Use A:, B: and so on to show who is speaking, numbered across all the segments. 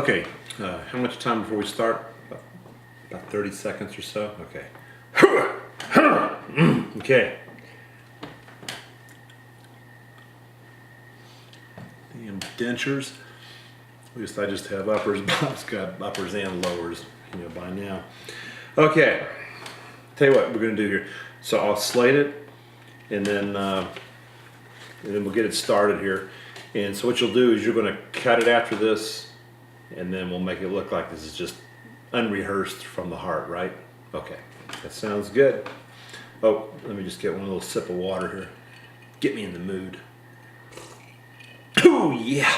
A: Okay, how much time before we start? About 30 seconds or so? Okay. Okay. Damn dentures. At least I just have uppers. Bob's got uppers and lowers, by now. Okay. Tell you what we're going to do here. So I'll slate it, and then we'll get it started here. And so what you'll do is you're going to cut it after this, and then we'll make it look like this is just unrehearsed from the heart, right? Okay, that sounds good. Oh, let me just get one little sip of water here. Get me in the mood. Oh yeah!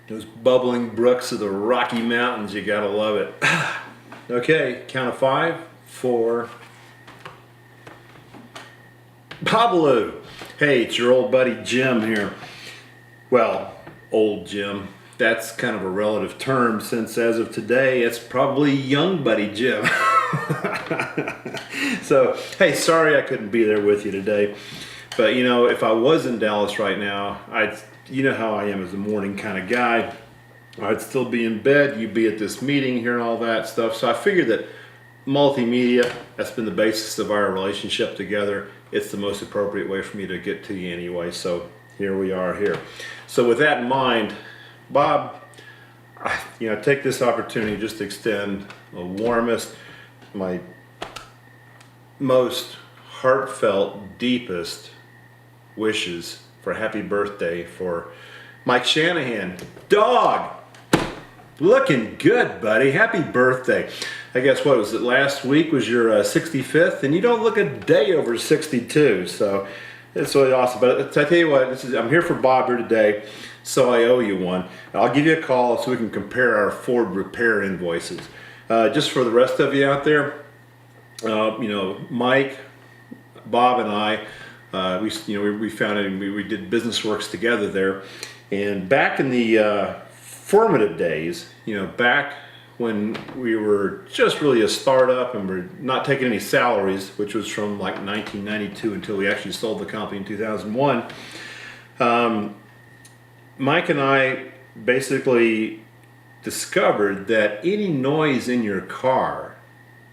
A: Those bubbling brooks of the Rocky Mountains, you gotta love it. Okay, count of 5, 4. Bobalu! Hey, it's your old buddy Jim here. Well, old Jim. That's kind of a relative term, since as of today, it's probably young buddy Jim. So, hey, sorry I couldn't be there with you today. But, if I was in Dallas right now, you know how I am as a morning kind of guy. I'd still be in bed, you'd be at this meeting here and all that stuff. So I figured that multimedia, that's been the basis of our relationship together. It's the most appropriate way for me to get to you anyway. So here we are here. So with that in mind, Bob, take this opportunity just to extend the warmest, my most heartfelt, deepest wishes for happy birthday for Mike Shanahan. Dog! Looking good, buddy. Happy birthday. I guess, what was it, last week was your 65th, and you don't look a day over 62, so it's really awesome. But I tell you what, I'm here for Bob here today, so I owe you one. I'll give you a call so we can compare our Ford repair invoices. Just for the rest of you out there, Mike, Bob, and I, we found it, and we did business works together there. And back in the formative days, back when we were just really a startup and we're not taking any salaries, which was from like 1992 until we actually sold the company in 2001, Mike and I basically discovered that any noise in your car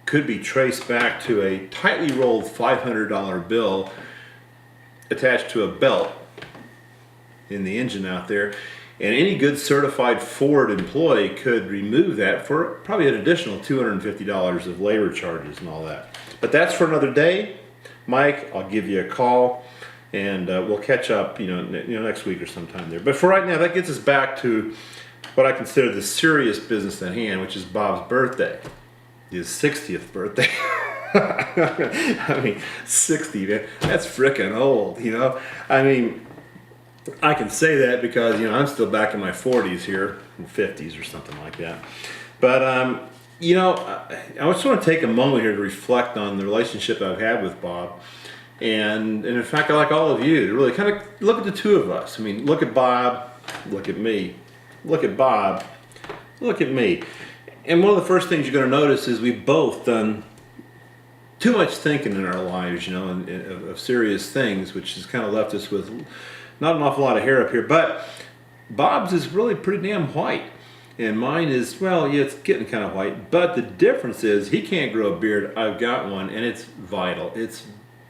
A: could be traced back to a tightly rolled $500 bill attached to a belt in the engine out there. And any good certified Ford employee could remove that for probably an additional $250 of labor charges and all that. But that's for another day. Mike, I'll give you a call, and we'll catch up, next week or sometime there. But for right now, that gets us back to what I consider the serious business at hand, which is Bob's birthday, his 60th birthday. I mean, 60, man, that's frickin' old, I can say that because, I'm still back in my 40s here, 50s or something like that. But, I just want to take a moment here to reflect on the relationship I've had with Bob. And in fact, I like all of you to really kind of look at the two of us. I mean, look at Bob, look at me. Look at Bob, look at me. And one of the first things you're going to notice is we've both done too much thinking in our lives, of serious things, which has kind of left us with not an awful lot of hair up here. But Bob's is really pretty damn white, and mine is, well, yeah, it's getting kind of white. But the difference is he can't grow a beard. I've got one, and it's vital. It's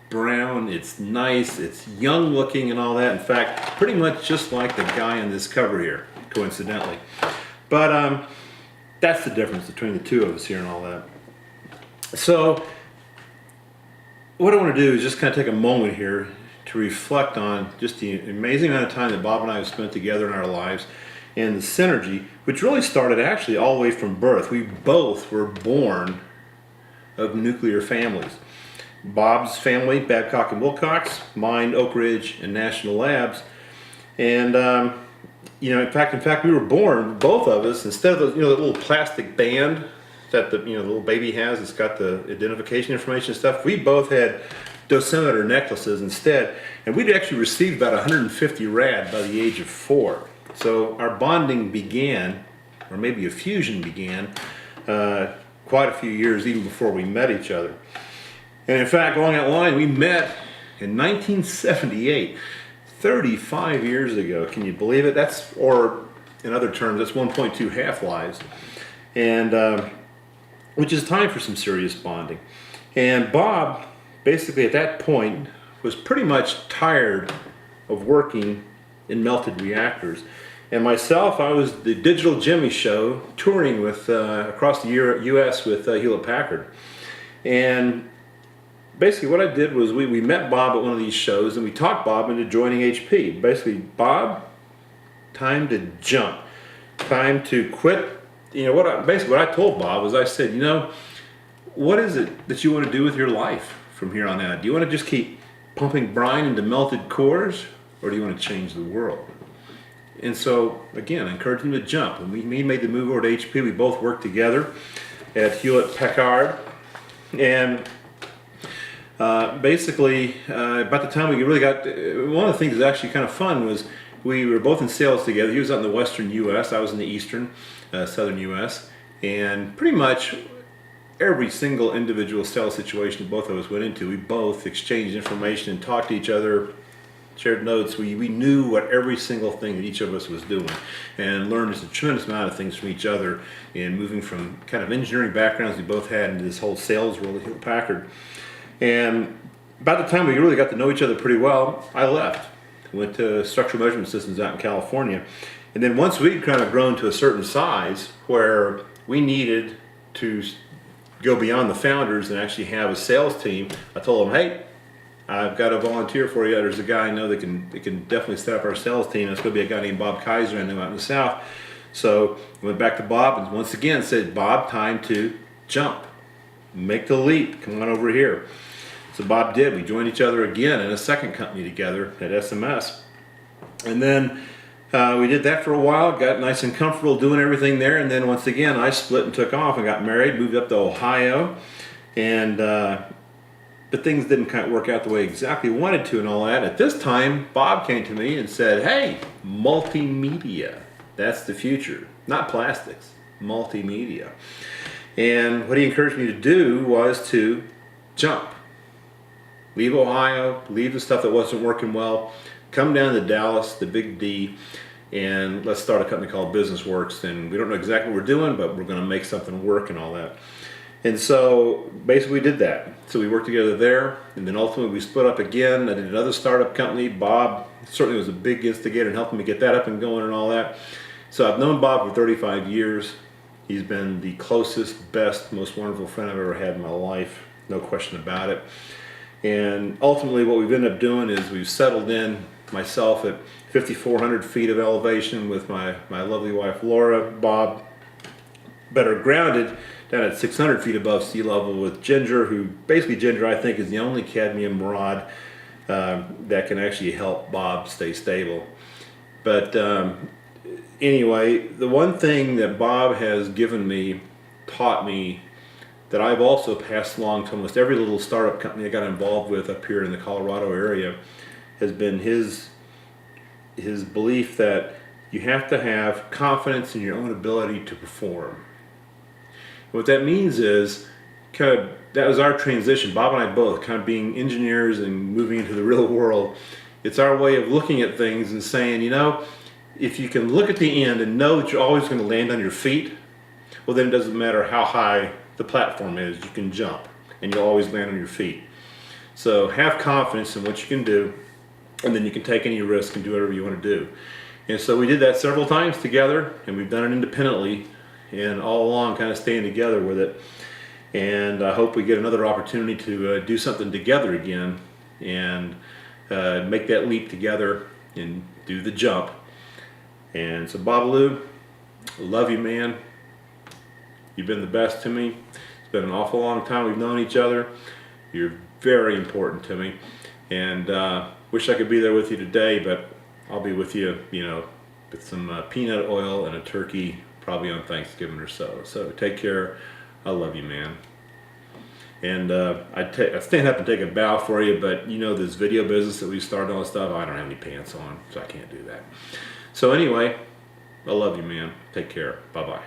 A: brown, it's nice, it's young looking and all that. In fact, pretty much just like the guy on this cover here, coincidentally. But that's the difference between the two of us here and all that. So what I want to do is just kind of take a moment here to reflect on just the amazing amount of time that Bob and I have spent together in our lives, and the synergy, which really started actually all the way from birth. We both were born of nuclear families. Bob's family, Babcock and Wilcox, mine, Oak Ridge and National Labs. And in fact, we were born, both of us, instead of the, the little plastic band that the little baby has, it's got the identification information and stuff. We both had dosimeter necklaces instead, and we'd actually received about 150 rad by the age of 4. So our bonding began, or maybe a fusion began, quite a few years even before we met each other. And in fact, along that line, we met in 1978, 35 years ago. Can you believe it? in other terms, that's 1.2 half-lives, and which is time for some serious bonding. And Bob, basically at that point, was pretty much tired of working in melted reactors. And myself, I was the Digital Jimmy Show, touring with across the U.S. with Hewlett-Packard. And basically what I did was we met Bob at one of these shows, and we talked Bob into joining HP. Basically, Bob, time to jump. Time to quit. You know, basically what I told Bob was, I said, you know, what is it that you want to do with your life from here on out? Do you want to just keep pumping brine into melted cores, or do you want to change the world? And so, again, I encouraged him to jump. And we made the move over to HP. We both worked together at Hewlett-Packard. And basically, about the time we really got, one of the things that was actually kind of fun was we were both in sales together. He was out in the western U.S., I was in the eastern, southern U.S. And pretty much every single individual sales situation that both of us went into, we both exchanged information and talked to each other, shared notes. We knew what every single thing that each of us was doing, and learned just a tremendous amount of things from each other in moving from kind of engineering backgrounds we both had into this whole sales world at Hewlett-Packard. And about the time we really got to know each other pretty well, I left. Went to Structural Measurement Systems out in California. And then once we'd kind of grown to a certain size where we needed to go beyond the founders and actually have a sales team, I told them, hey, I've got a volunteer for you. There's a guy I know that can definitely set up our sales team. It's going to be a guy named Bob Kaiser I know out in the South. So I went back to Bob and once again said, Bob, time to jump. Make the leap. Come on over here. So Bob did. We joined each other again in a second company together at SMS. And then we did that for a while, got nice and comfortable doing everything there. And then once again, I split and took off and got married, moved up to Ohio. And but things didn't kind of work out the way exactly wanted to and all that. At this time, Bob came to me and said, hey, multimedia, that's the future. Not plastics, multimedia. And what he encouraged me to do was to jump. Leave Ohio, leave the stuff that wasn't working well, come down to Dallas, the big D, and let's start a company called BusinessWorks. And we don't know exactly what we're doing, but we're going to make something work and all that. And so basically we did that. So we worked together there, and then ultimately we split up again. I did another startup company. Bob certainly was a big instigator in helping me get that up and going and all that. So I've known Bob for 35 years. He's been the closest, best, most wonderful friend I've ever had in my life. No question about it. And ultimately what we've ended up doing is we've settled in, myself at 5,400 feet of elevation with my lovely wife Laura, Bob better grounded down at 600 feet above sea level with Ginger, who basically Ginger I think is the only cadmium rod that can actually help Bob stay stable. But anyway, the one thing that Bob has given me, taught me, that I've also passed along to almost every little startup company I got involved with up here in the Colorado area, has been his belief that you have to have confidence in your own ability to perform. What that means is, that was our transition, Bob and I both, kind of being engineers and moving into the real world. It's our way of looking at things and saying, you know, if you can look at the end and know that you're always going to land on your feet, well then it doesn't matter how high the platform is, you can jump and you'll always land on your feet. So have confidence in what you can do, and then you can take any risk and do whatever you want to do. And so we did that several times together, and we've done it independently and all along kind of staying together with it. And I hope we get another opportunity to do something together again and make that leap together and do the jump. And so Bobalu, love you, man. You've been the best to me. It's been an awful long time we've known each other. You're very important to me. And wish I could be there with you today, but I'll be with you, you know, with some peanut oil and a turkey probably on Thanksgiving or so. So take care. I love you, man. And I stand up and take a bow for you, but you know this video business that we started on stuff, I don't have any pants on, so I can't do that. So anyway, I love you, man. Take care. Bye-bye.